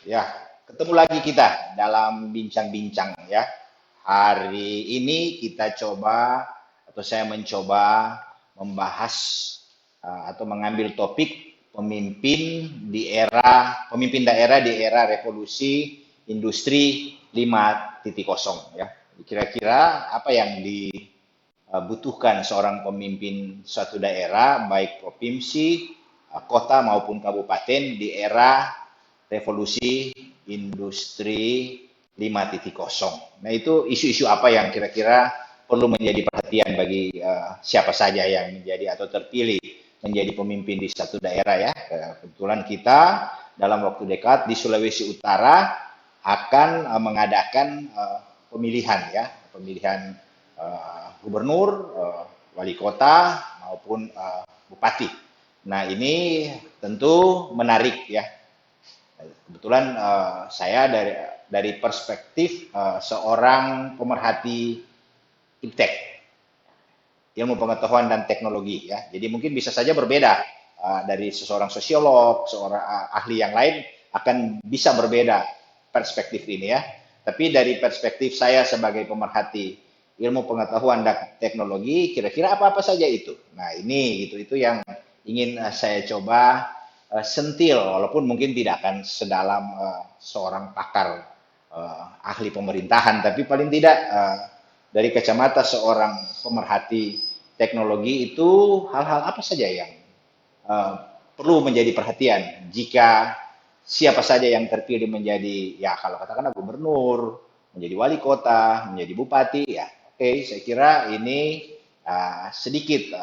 Ya, ketemu lagi kita dalam bincang-bincang ya. Hari ini kita coba atau saya mencoba membahas atau mengambil topik pemimpin daerah di era revolusi industri 5.0 ya. Kira-kira apa yang dibutuhkan seorang pemimpin suatu daerah baik provinsi, kota maupun kabupaten di era revolusi industri 5.0. Nah, itu isu-isu apa yang kira-kira perlu menjadi perhatian bagi siapa saja yang menjadi atau terpilih menjadi pemimpin di satu daerah ya. Kebetulan kita dalam waktu dekat di Sulawesi Utara akan mengadakan pemilihan ya, pemilihan gubernur, wali kota maupun bupati. Nah, ini tentu menarik ya. Kebetulan saya dari perspektif seorang pemerhati iptek, ilmu pengetahuan dan teknologi ya. Jadi mungkin bisa saja berbeda dari seseorang sosiolog, seorang ahli yang lain akan bisa berbeda perspektif ini ya. Tapi dari perspektif saya sebagai pemerhati ilmu pengetahuan dan teknologi, kira-kira apa-apa saja itu. Nah, ini itu yang ingin saya coba sentil, walaupun mungkin tidak akan sedalam seorang pakar ahli pemerintahan, tapi paling tidak dari kacamata seorang pemerhati teknologi itu hal-hal apa saja yang uh, perlu menjadi perhatian jika siapa saja yang terpilih menjadi ya kalau katakanlah gubernur, menjadi wali kota, menjadi bupati ya. Oke, saya kira ini sedikit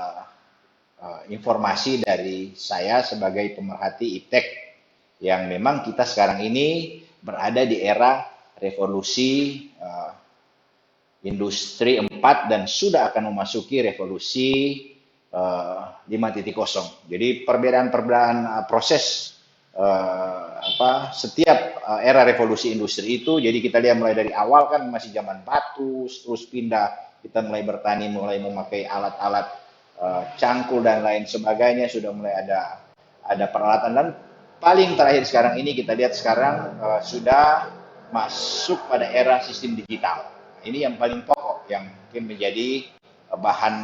informasi dari saya sebagai pemerhati iptek yang memang kita sekarang ini berada di era revolusi industri 4 dan sudah akan memasuki revolusi 5.0. Jadi perbedaan proses setiap era revolusi industri itu, jadi kita lihat mulai dari awal kan masih zaman batu, terus pindah kita mulai bertani, mulai memakai alat-alat cangkul dan lain sebagainya, sudah mulai ada peralatan dan paling terakhir sekarang ini kita lihat sekarang sudah masuk pada era sistem digital. Ini yang paling pokok yang mungkin menjadi bahan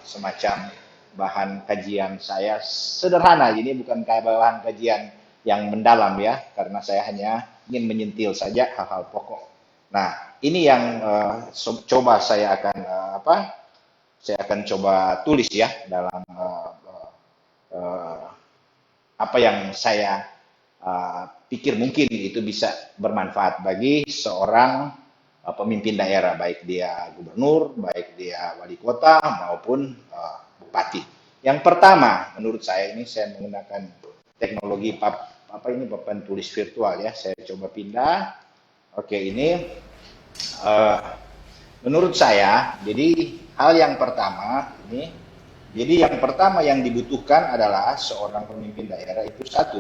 semacam bahan kajian saya sederhana. Ini bukan kayak bahan kajian yang mendalam ya, karena saya hanya ingin menyentil saja hal-hal pokok. Nah, ini yang coba saya akan saya akan coba tulis ya dalam apa yang saya pikir mungkin itu bisa bermanfaat bagi seorang pemimpin daerah, baik dia gubernur, baik dia wali kota maupun bupati. Yang pertama, menurut saya ini saya menggunakan teknologi papan tulis virtual ya. Saya coba pindah. Oke, ini menurut saya, jadi hal yang pertama ini, jadi yang pertama yang dibutuhkan adalah seorang pemimpin daerah itu satu,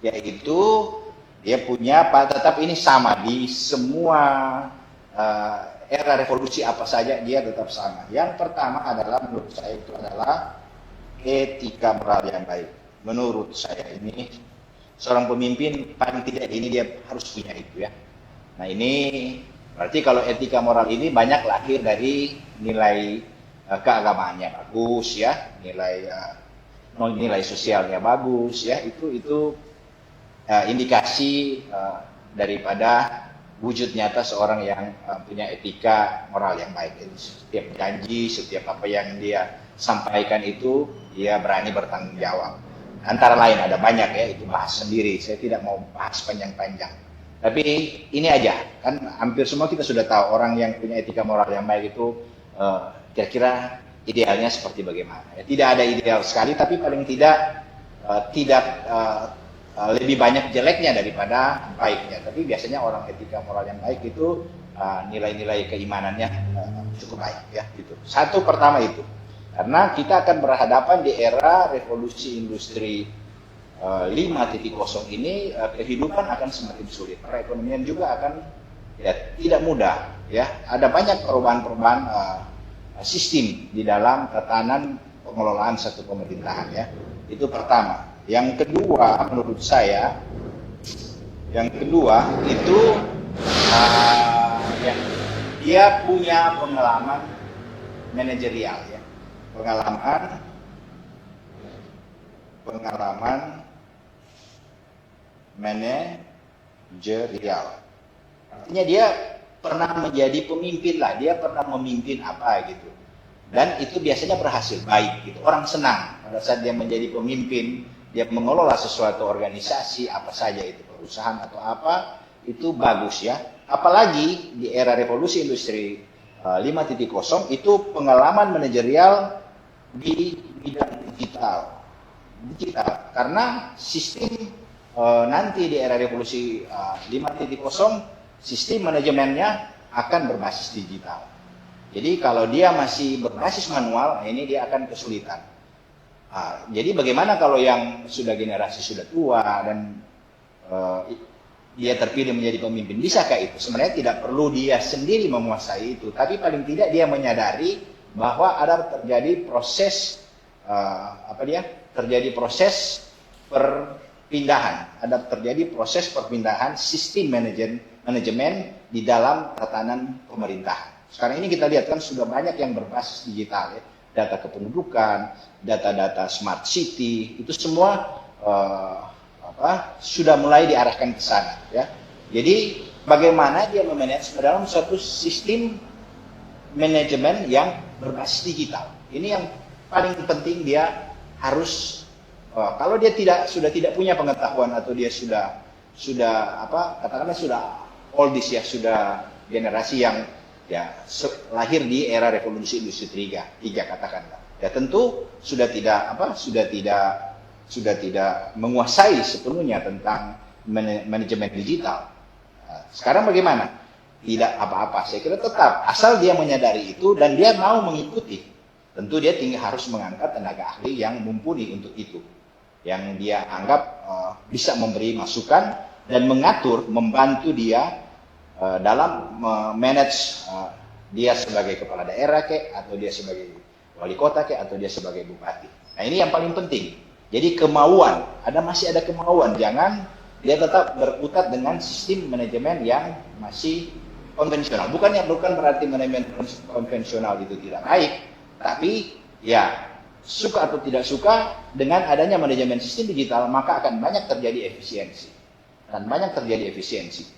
yaitu dia punya, tetap ini sama di semua era revolusi apa saja dia tetap sama. Yang pertama adalah menurut saya itu adalah etika moral yang baik. Menurut saya ini seorang pemimpin paling tidak ini dia harus punya itu ya. Nah, ini berarti kalau etika moral ini banyak lahir dari nilai keagamaannya bagus ya, nilai sosialnya bagus ya, itu indikasi daripada wujud nyata seorang yang punya etika moral yang baik. Setiap janji, setiap apa yang dia sampaikan itu dia berani bertanggung jawab. Antara lain ada banyak ya, itu bahas sendiri. Saya tidak mau bahas panjang-panjang. Tapi ini aja, kan hampir semua kita sudah tahu orang yang punya etika moral yang baik itu kira-kira idealnya seperti bagaimana. Ya, tidak ada ideal sekali, tapi paling tidak lebih banyak jeleknya daripada baiknya. Tapi biasanya orang etika moral yang baik itu nilai-nilai keimanannya cukup baik ya gitu. Satu pertama itu. Karena kita akan berhadapan di era revolusi industri 5.0 ini, kehidupan akan semakin sulit. Perekonomian juga akan ya tidak mudah ya. Ada banyak perubahan-perubahan sistem di dalam tatanan pengelolaan satu pemerintahan ya. Itu pertama. Yang kedua, menurut saya Yang kedua itu yang dia punya pengalaman manajerial ya, pengalaman manajerial. Artinya dia pernah menjadi pemimpin lah, dia pernah memimpin apa gitu. Dan itu biasanya berhasil, baik gitu. Orang senang pada saat dia menjadi pemimpin, dia mengelola sesuatu organisasi, apa saja itu, perusahaan atau apa, itu bagus ya. Apalagi di era revolusi industri 5.0 itu pengalaman manajerial di bidang digital. Karena sistem nanti di era revolusi 5.0 sistem manajemennya akan berbasis digital. Jadi kalau dia masih berbasis manual, ini dia akan kesulitan. Jadi bagaimana kalau yang sudah generasi sudah tua dan dia terpilih menjadi pemimpin, bisakah itu? Sebenarnya tidak perlu dia sendiri menguasai itu, tapi paling tidak dia menyadari bahwa ada terjadi proses perpindahan sistem manajemen di dalam tatanan pemerintahan. Sekarang ini kita lihat kan sudah banyak yang berbasis digital ya, data kependudukan, data-data smart city, itu semua sudah mulai diarahkan ke sana ya. Jadi bagaimana dia memanage dalam suatu sistem manajemen yang berbasis digital. Ini yang paling penting dia harus kalau dia sudah tidak punya pengetahuan atau dia sudah katakanlah sudah oldies ya, sudah generasi yang ya lahir di era revolusi industri 3 katakanlah. Ya tentu sudah tidak menguasai sepenuhnya tentang manajemen digital. Sekarang bagaimana? Tidak apa-apa. Saya kira tetap asal dia menyadari itu dan dia mau mengikuti. Tentu dia harus mengangkat tenaga ahli yang mumpuni untuk itu. Yang dia anggap bisa memberi masukan dan mengatur, membantu dia dalam manage dia sebagai kepala daerah atau dia sebagai wali kota atau dia sebagai bupati. Nah ini yang paling penting. Jadi kemauan, masih ada kemauan. Jangan dia tetap berkutat dengan sistem manajemen yang masih konvensional. Bukan berarti manajemen konvensional itu tidak baik, tapi ya suka atau tidak suka dengan adanya manajemen sistem digital maka akan banyak terjadi efisiensi.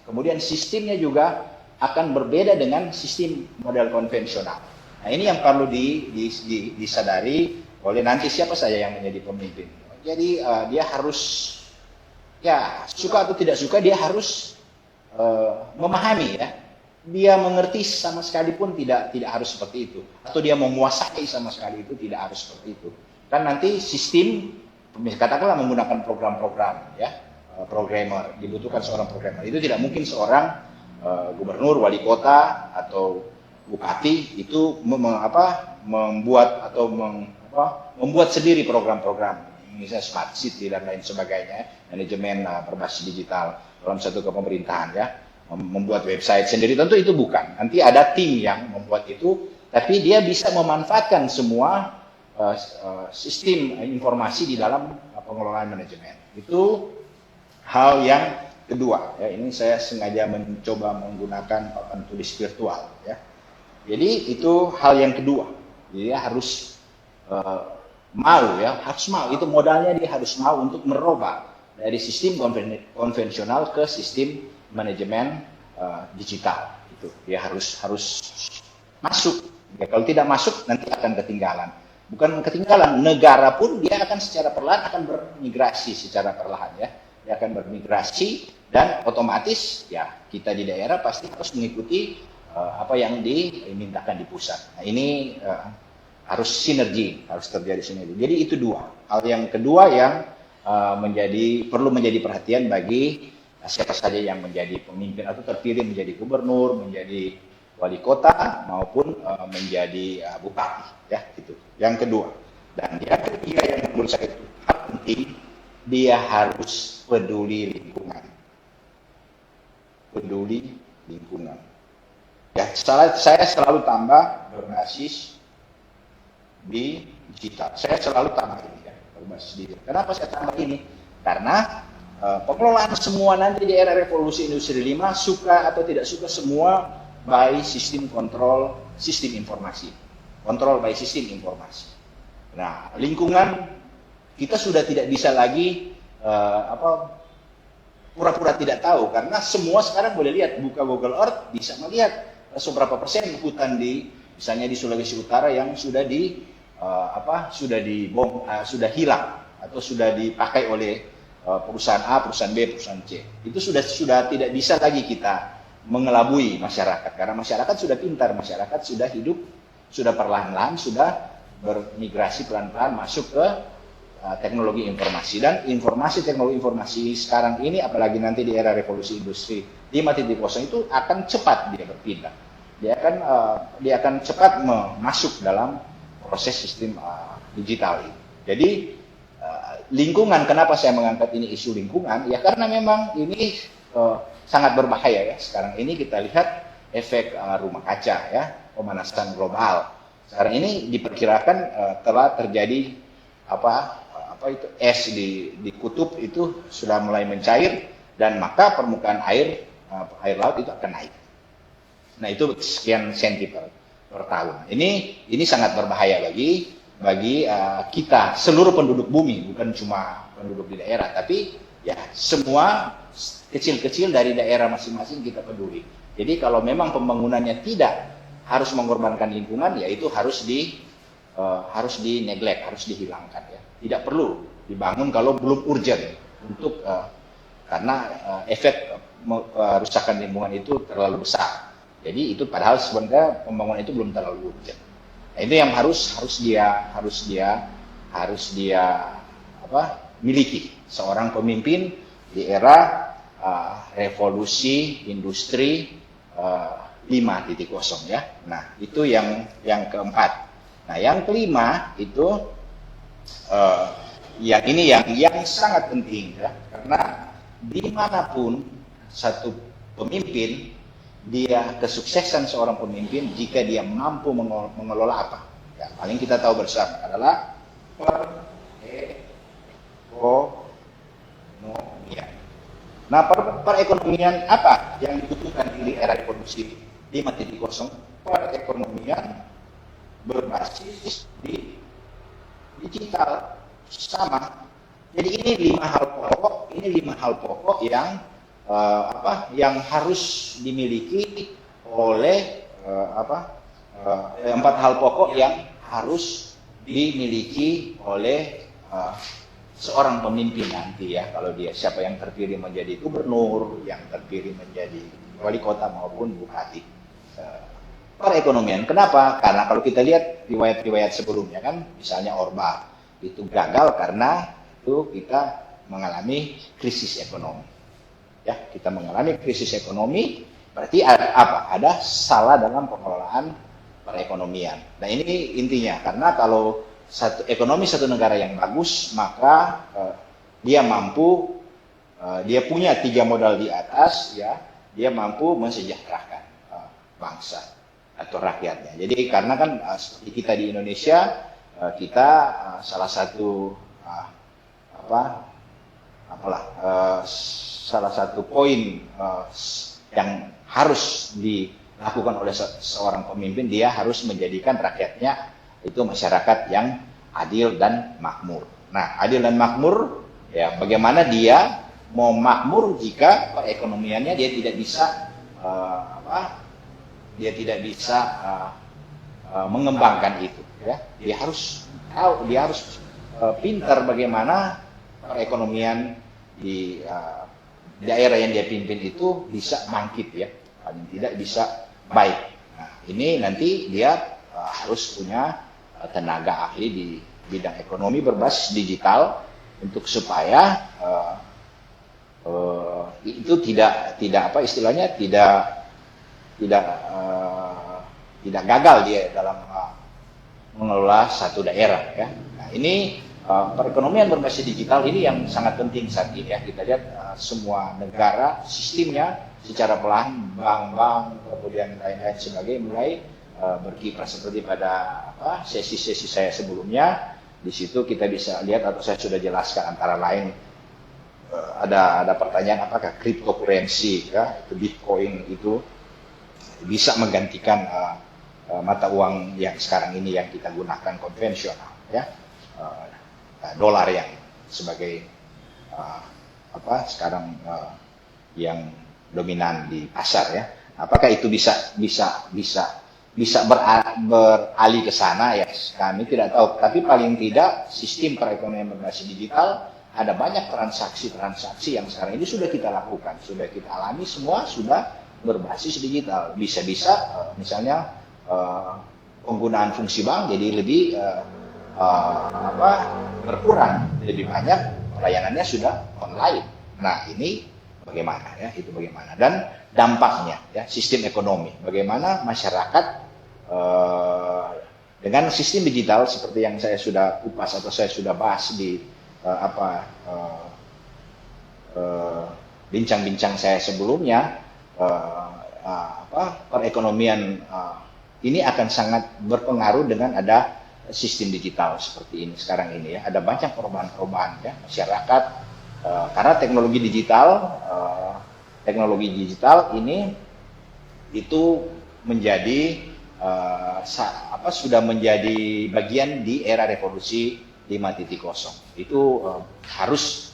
Kemudian sistemnya juga akan berbeda dengan sistem model konvensional. Nah ini yang perlu disadari oleh nanti siapa saja yang menjadi pemimpin. Jadi dia harus ya suka atau tidak suka dia harus memahami ya. Dia mengerti sama sekali pun tidak harus seperti itu. Atau dia menguasai sama sekali itu tidak harus seperti itu. Kan nanti sistem katakanlah menggunakan program-program ya. Programmer, dibutuhkan seorang programmer. Itu tidak mungkin seorang gubernur, wali kota atau bupati itu membuat sendiri program-program, misalnya smart city dan lain sebagainya, manajemen berbasis digital dalam satu kepemerintahan ya, membuat website sendiri, tentu itu bukan. Nanti ada tim yang membuat itu, tapi dia bisa memanfaatkan semua sistem informasi di dalam pengelolaan manajemen. Itu hal yang kedua ya, ini saya sengaja mencoba menggunakan papan tulis virtual ya. Jadi itu hal yang kedua. Jadi dia harus mau itu modalnya, dia harus mau untuk merubah dari sistem konvensional ke sistem manajemen digital. Itu dia harus masuk. Ya, kalau tidak masuk nanti akan ketinggalan. Bukan ketinggalan, negara pun dia akan secara perlahan akan bermigrasi secara perlahan ya. Dia akan bermigrasi dan otomatis ya kita di daerah pasti harus mengikuti apa yang dimintakan di pusat. Nah ini harus sinergi, harus terjadi sinergi. Jadi itu dua. Hal yang kedua yang perlu menjadi perhatian bagi siapa saja yang menjadi pemimpin atau terpilih menjadi gubernur, menjadi wali kota maupun menjadi bupati ya gitu. Yang kedua. Dan yang ketiga yang menurut saya itu penting, dia harus peduli lingkungan. Peduli lingkungan. Ya, saya selalu tambah berbasis di digital. Saya selalu tambah ini ya, berbasis digital. Kenapa saya tambah ini? Karena pengelolaan semua nanti di era revolusi industri 5, suka atau tidak suka, semua by sistem kontrol, sistem informasi. Kontrol by sistem informasi. Nah, lingkungan kita sudah tidak bisa lagi pura-pura tidak tahu, karena semua sekarang boleh lihat, buka Google Earth bisa melihat seberapa persen hutan misalnya di Sulawesi Utara yang sudah sudah hilang atau sudah dipakai oleh perusahaan A, perusahaan B, perusahaan C. Itu sudah tidak bisa lagi kita mengelabui masyarakat, karena masyarakat sudah pintar, masyarakat sudah hidup, sudah perlahan-lahan sudah bermigrasi pelan-pelan masuk ke teknologi informasi. Dan teknologi informasi sekarang ini, apalagi nanti di era revolusi industri 5.0 itu akan cepat dia berpindah. Dia akan cepat masuk dalam proses sistem digital ini. Jadi lingkungan, kenapa saya mengangkat ini isu lingkungan? Ya karena memang ini sangat berbahaya ya. Sekarang ini kita lihat efek rumah kaca ya, pemanasan global. Sekarang ini diperkirakan telah terjadi itu es di kutub itu sudah mulai mencair, dan maka permukaan air laut itu akan naik. Nah, itu sekian senti per tahun. Ini sangat berbahaya bagi kita, seluruh penduduk bumi, bukan cuma penduduk di daerah, tapi ya semua kecil-kecil dari daerah masing-masing kita peduli. Jadi kalau memang pembangunannya tidak harus mengorbankan lingkungan, ya itu harus di-neglect, harus dihilangkan ya. Tidak perlu dibangun kalau belum urgent karena efek kerusakan lingkungan itu terlalu besar. Jadi itu padahal sebenarnya pembangunan itu belum terlalu urgent. Nah, itu yang harus dia miliki seorang pemimpin di era revolusi industri 5.0 ya. Nah, itu yang keempat. Nah, yang kelima itu yang sangat penting ya, karena dimanapun satu pemimpin, kesuksesan seorang pemimpin jika dia mampu mengelola apa? Ya, paling kita tahu bersama adalah perekonomian. Nah, perekonomian apa yang dibutuhkan di era revolusi 5.0? Perekonomian berbasis di digital sama. Jadi ini lima hal pokok yang harus dimiliki oleh 4 hal pokok yang harus dimiliki oleh seorang pemimpin nanti ya, kalau siapa yang terpilih menjadi gubernur, yang terpilih menjadi wali kota maupun bupati. Perekonomian. Kenapa? Karena kalau kita lihat riwayat-riwayat sebelumnya kan, misalnya Orba itu gagal karena itu kita mengalami krisis ekonomi. Ya, kita mengalami krisis ekonomi, berarti ada salah dalam pengelolaan perekonomian. Nah, ini intinya, karena kalau ekonomi satu negara yang bagus, maka dia punya 3 modal di atas ya, dia mampu mensejahterakan bangsa atau rakyatnya. Jadi karena kan seperti kita di Indonesia, kita salah satu poin yang harus dilakukan oleh seorang pemimpin, dia harus menjadikan rakyatnya itu masyarakat yang adil dan makmur. Nah, adil dan makmur ya, bagaimana dia mau makmur jika perekonomiannya dia tidak bisa mengembangkan itu ya. Dia harus pintar bagaimana perekonomian di daerah yang dia pimpin itu bisa bangkit ya, paling tidak bisa baik. Nah, ini nanti dia harus punya tenaga ahli di bidang ekonomi berbasis digital supaya itu tidak gagal dia dalam mengelola satu daerah ya. Nah, ini perekonomian berbasis digital ini yang sangat penting saat ini ya. Kita lihat semua negara sistemnya secara pelan, bank-bank kemudian lain-lain sebagainya mulai berkiprah, seperti pada sesi-sesi saya sebelumnya. Di situ kita bisa lihat, atau saya sudah jelaskan, antara lain ada pertanyaan apakah cryptocurrency ya, itu Bitcoin itu bisa menggantikan mata uang yang sekarang ini yang kita gunakan konvensional ya, dolar yang sebagai sekarang yang dominan di pasar ya. Apakah itu bisa beralih ke sana ya, kami tidak tahu. Tapi paling tidak sistem perekonomian berbasis digital, ada banyak transaksi-transaksi yang sekarang ini sudah kita lakukan, sudah kita alami, semua sudah berbasis digital. Bisa-bisa misalnya penggunaan fungsi bank jadi lebih berkurang, lebih banyak pelayanannya sudah online. Nah ini bagaimana ya, itu bagaimana, dan dampaknya ya, sistem ekonomi, bagaimana masyarakat dengan sistem digital seperti yang saya sudah kupas atau saya sudah bahas di bincang-bincang saya sebelumnya, perekonomian ini akan sangat berpengaruh dengan ada sistem digital seperti ini sekarang ini ya. Ada banyak perubahan-perubahan ya masyarakat karena teknologi digital ini itu menjadi sudah menjadi bagian di era revolusi 5.0. Itu harus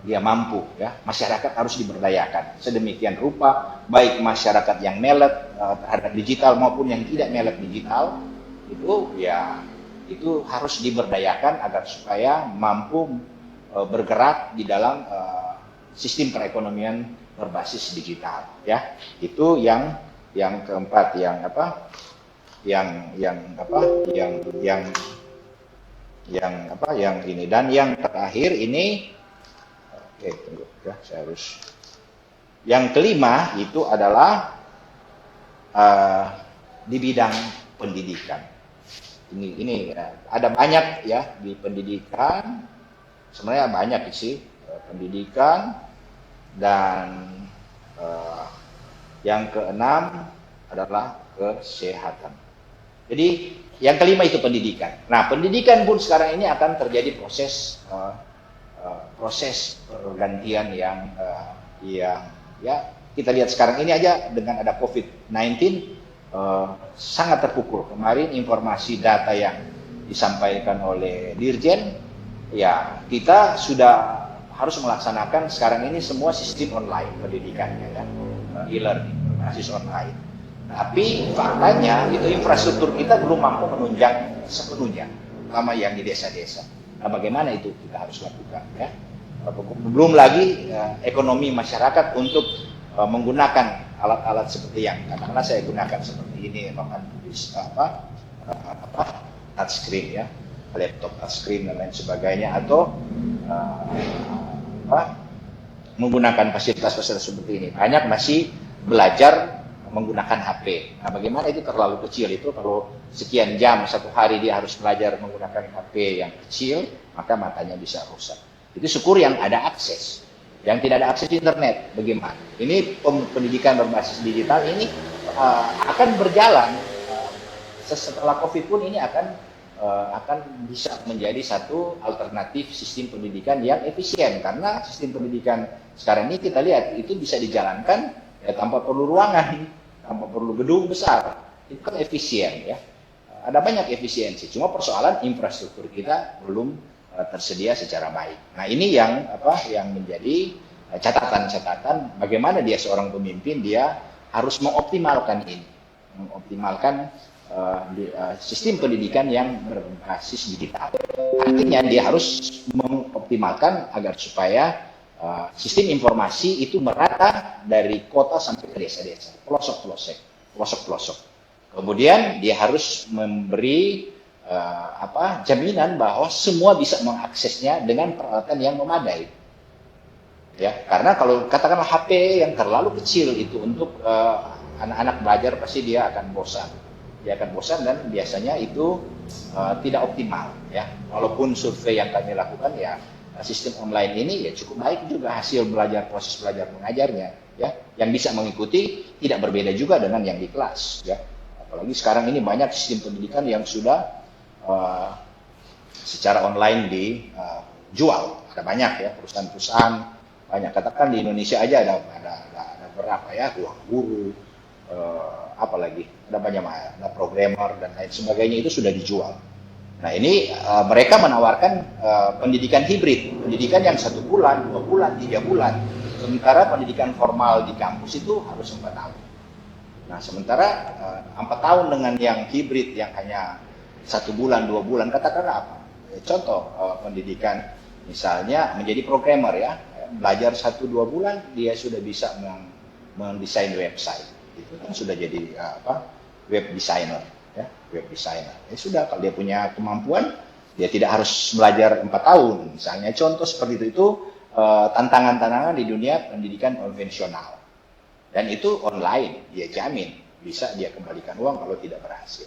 dia mampu ya, masyarakat harus diberdayakan sedemikian rupa, baik masyarakat yang melek terhadap digital maupun yang tidak melek digital, itu harus diberdayakan agar supaya mampu bergerak di dalam sistem perekonomian berbasis digital ya. Itu yang keempat, yang ini, dan yang terakhir ini, tunggu ya, saya harus, yang kelima itu adalah di bidang pendidikan. Ini ada banyak ya di pendidikan, sebenarnya banyak sih pendidikan, dan yang keenam adalah kesehatan. Jadi yang kelima itu pendidikan. Nah, pendidikan pun sekarang ini akan terjadi proses pergantian yang ya, kita lihat sekarang ini aja dengan ada COVID-19 sangat terpukul. Kemarin informasi data yang disampaikan oleh Dirjen, ya kita sudah harus melaksanakan sekarang ini semua sistem online pendidikannya ya, e-learning berbasis online. Tapi faktanya itu infrastruktur kita belum mampu menunjang sepenuhnya, terutama yang di desa-desa. Nah, bagaimana itu kita harus lakukan ya? Belum lagi ekonomi masyarakat untuk menggunakan alat-alat seperti yang katakanlah saya gunakan seperti ini, touchscreen ya, laptop touchscreen dan lain sebagainya, atau menggunakan fasilitas-fasilitas seperti ini. Banyak masih belajar menggunakan HP. Nah, bagaimana itu terlalu kecil, itu kalau sekian jam satu hari dia harus belajar menggunakan HP yang kecil, maka matanya bisa rusak. Itu syukur yang ada akses. Yang tidak ada akses internet, bagaimana? Ini pendidikan berbasis digital ini akan berjalan setelah COVID pun, ini akan bisa menjadi satu alternatif sistem pendidikan yang efisien, karena sistem pendidikan sekarang ini kita lihat itu bisa dijalankan ya, tanpa perlu ruangan, tanpa perlu gedung besar, itu kan efisien ya. Ada banyak efisiensi, cuma persoalan infrastruktur kita belum tersedia secara baik. Nah, ini yang menjadi catatan bagaimana dia seorang pemimpin, dia harus mengoptimalkan ini, mengoptimalkan sistem pendidikan yang berbasis digital. Artinya dia harus mengoptimalkan agar supaya sistem informasi itu merata dari kota sampai ke desa-desa, pelosok-pelosok. Kemudian dia harus memberi jaminan bahwa semua bisa mengaksesnya dengan peralatan yang memadai. Ya, karena kalau katakanlah HP yang terlalu kecil itu untuk anak-anak belajar, pasti dia akan bosan. Dan biasanya itu tidak optimal ya. Walaupun survei yang kami lakukan ya, sistem online ini ya cukup baik juga hasil proses belajar mengajarnya ya, yang bisa mengikuti tidak berbeda juga dengan yang di kelas ya. Apalagi sekarang ini banyak sistem pendidikan yang sudah secara online jual. Ada banyak ya perusahaan-perusahaan, banyak. Katakan di Indonesia aja ada berapa ya, ruang guru, apalagi ada banyak, ada programmer dan lain sebagainya, itu sudah dijual. Nah ini mereka menawarkan pendidikan hibrid, pendidikan yang 1 bulan, 2 bulan, 3 bulan. Sementara pendidikan formal di kampus itu harus 4 tahun. Nah sementara 4 tahun dengan yang hibrid yang hanya 1 bulan, 2 bulan, katakanlah apa? Contoh pendidikan misalnya menjadi programmer ya, belajar 1-2 bulan dia sudah bisa mendesain website, itu kan sudah jadi web designer ya, web designer. Ya sudah, kalau dia punya kemampuan, dia tidak harus belajar 4 tahun. Misalnya contoh seperti itu tantangan-tantangan di dunia pendidikan konvensional. Dan itu online, dia jamin bisa dia kembalikan uang kalau tidak berhasil.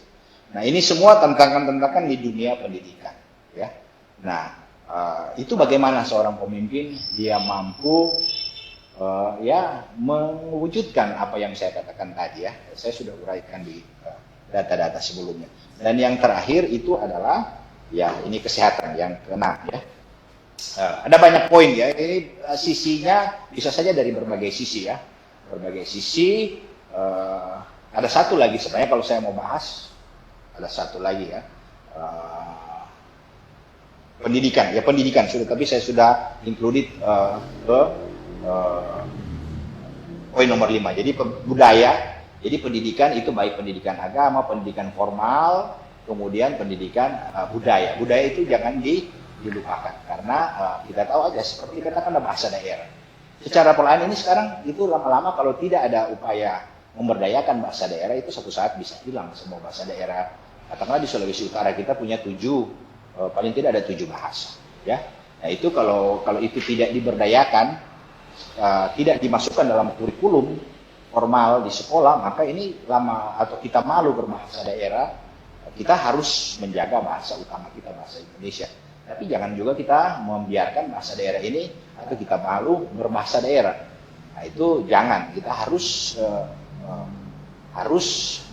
Nah ini semua tantangan-tantangan di dunia pendidikan ya. Nah itu bagaimana seorang pemimpin dia mampu ya mewujudkan apa yang saya katakan tadi ya. Saya sudah uraikan di data-data sebelumnya. Dan yang terakhir itu adalah ya ini kesehatan yang keenam ya. Ada banyak poin ya. Ini sisinya bisa saja dari berbagai sisi ya. Berbagai sisi. Ada satu lagi sebenarnya kalau saya mau bahas. Ada satu lagi ya. Pendidikan ya, pendidikan sudah, tapi saya sudah included ke poin nomor 5. Jadi budaya. Jadi pendidikan itu baik pendidikan agama, pendidikan formal, kemudian pendidikan budaya. Budaya itu jangan dilupakan karena kita tahu aja seperti katakanlah bahasa daerah. Secara perlahan ini sekarang itu lama-lama kalau tidak ada upaya memberdayakan bahasa daerah, itu suatu saat bisa hilang semua bahasa daerah. Katakanlah di Sulawesi Utara kita punya 7, paling tidak ada 7 bahasa ya. Nah itu kalau itu tidak diberdayakan, tidak dimasukkan dalam kurikulum formal di sekolah, maka ini lama atau kita malu berbahasa daerah. Kita harus menjaga bahasa utama kita, bahasa Indonesia. Tapi jangan juga kita membiarkan bahasa daerah ini atau kita malu berbahasa daerah. Nah itu jangan, kita harus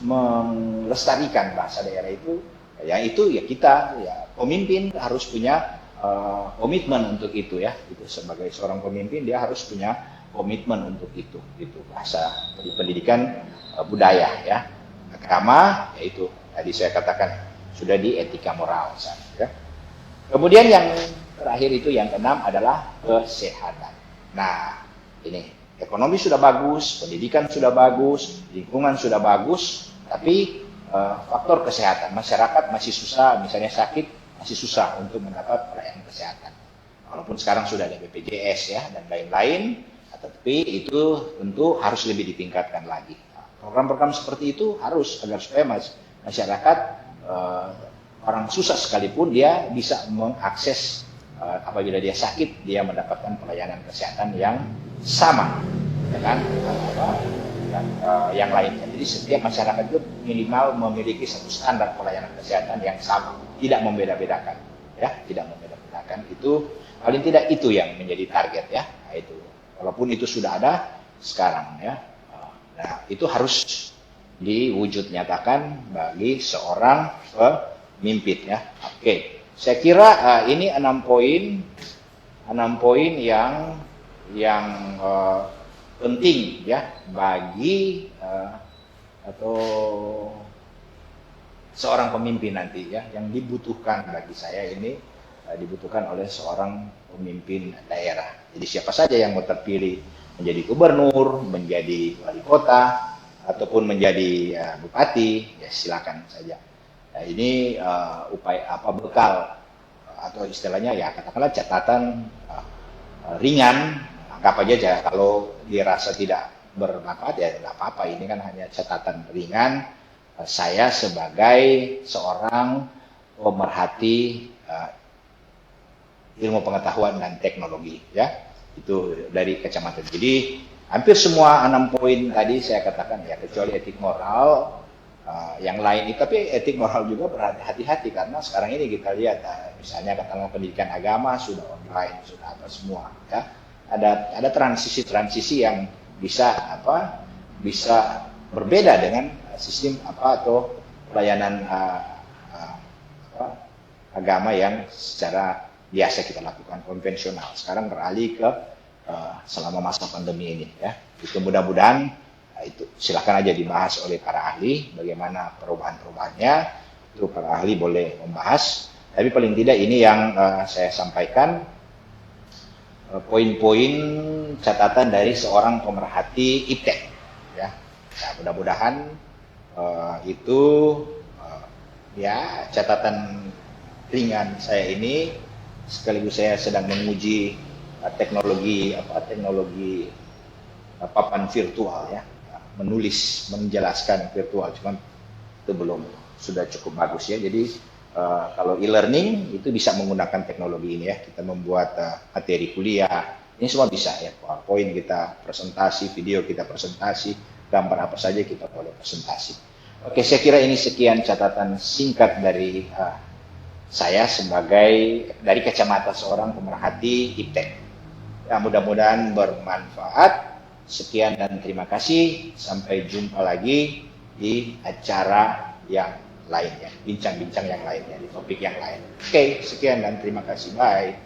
melestarikan bahasa daerah itu. Ya itu ya kita ya pemimpin harus punya komitmen untuk itu ya. Itu sebagai seorang pemimpin dia harus punya komitmen untuk itu bahasa di pendidikan budaya ya. Agama yaitu tadi saya katakan sudah di etika moral ya. Kemudian yang terakhir itu yang keenam adalah kesehatan. Nah ini ekonomi sudah bagus, pendidikan sudah bagus, lingkungan sudah bagus, tapi faktor kesehatan, masyarakat masih susah, misalnya sakit masih susah untuk mendapat pelayanan kesehatan. Walaupun sekarang sudah ada BPJS ya dan lain-lain, tapi itu tentu harus lebih ditingkatkan lagi. Program-program seperti itu harus agar supaya masyarakat orang susah sekalipun dia bisa mengakses apabila dia sakit, dia mendapatkan pelayanan kesehatan yang sama dengan yang lainnya. Jadi setiap masyarakat itu minimal memiliki satu standar pelayanan kesehatan yang sama, tidak membeda-bedakan, ya, tidak membeda-bedakan. Itu paling tidak itu yang menjadi target ya. Nah, itu, walaupun itu sudah ada sekarang ya. Nah, itu harus diwujud nyatakan bagi seorang pemimpin ya. Oke, saya kira ini 6 poin yang penting ya bagi atau seorang pemimpin nanti ya, yang dibutuhkan bagi saya ini dibutuhkan oleh seorang pemimpin daerah. Jadi siapa saja yang mau terpilih menjadi gubernur, menjadi wali kota ataupun menjadi bupati, ya silakan saja. Nah, ini upaya apa bekal atau istilahnya ya katakanlah catatan ringan. Anggap aja kalau dirasa tidak bermanfaat ya tidak apa-apa, ini kan hanya catatan ringan saya sebagai seorang pemerhati ilmu pengetahuan dan teknologi ya, itu dari kacamata. Jadi hampir semua 6 poin tadi saya katakan ya, kecuali etik moral, yang lain itu, tapi etik moral juga berhati-hati karena sekarang ini kita lihat misalnya katakanlah pendidikan agama sudah online, sudah apa semua ya. Ada transisi yang bisa berbeda dengan sistem atau pelayanan agama yang secara biasa kita lakukan konvensional. Sekarang beralih ke selama masa pandemi ini ya. Itu mudah-mudahan itu silakan aja dibahas oleh para ahli bagaimana perubahan-perubahannya. Itu para ahli boleh membahas. Tapi paling tidak ini yang saya sampaikan poin-poin catatan dari seorang pemerhati iptek ya. Nah, mudah-mudahan itu ya catatan ringan saya ini, sekaligus saya sedang menguji teknologi papan virtual ya, menulis menjelaskan virtual, cuman itu belum sudah cukup bagus ya. Jadi kalau e-learning itu bisa menggunakan teknologi ini ya, kita membuat materi kuliah ini semua bisa ya, PowerPoint kita presentasi, video kita presentasi, gambar apa saja kita boleh presentasi. Oke, saya kira ini sekian catatan singkat dari saya sebagai dari kacamata seorang pemerhati iptek. Ya, mudah-mudahan bermanfaat. Sekian dan terima kasih. Sampai jumpa lagi di acara yang lainnya, bincang-bincang yang lainnya, di topik yang lain. Oke, sekian dan terima kasih. Bye.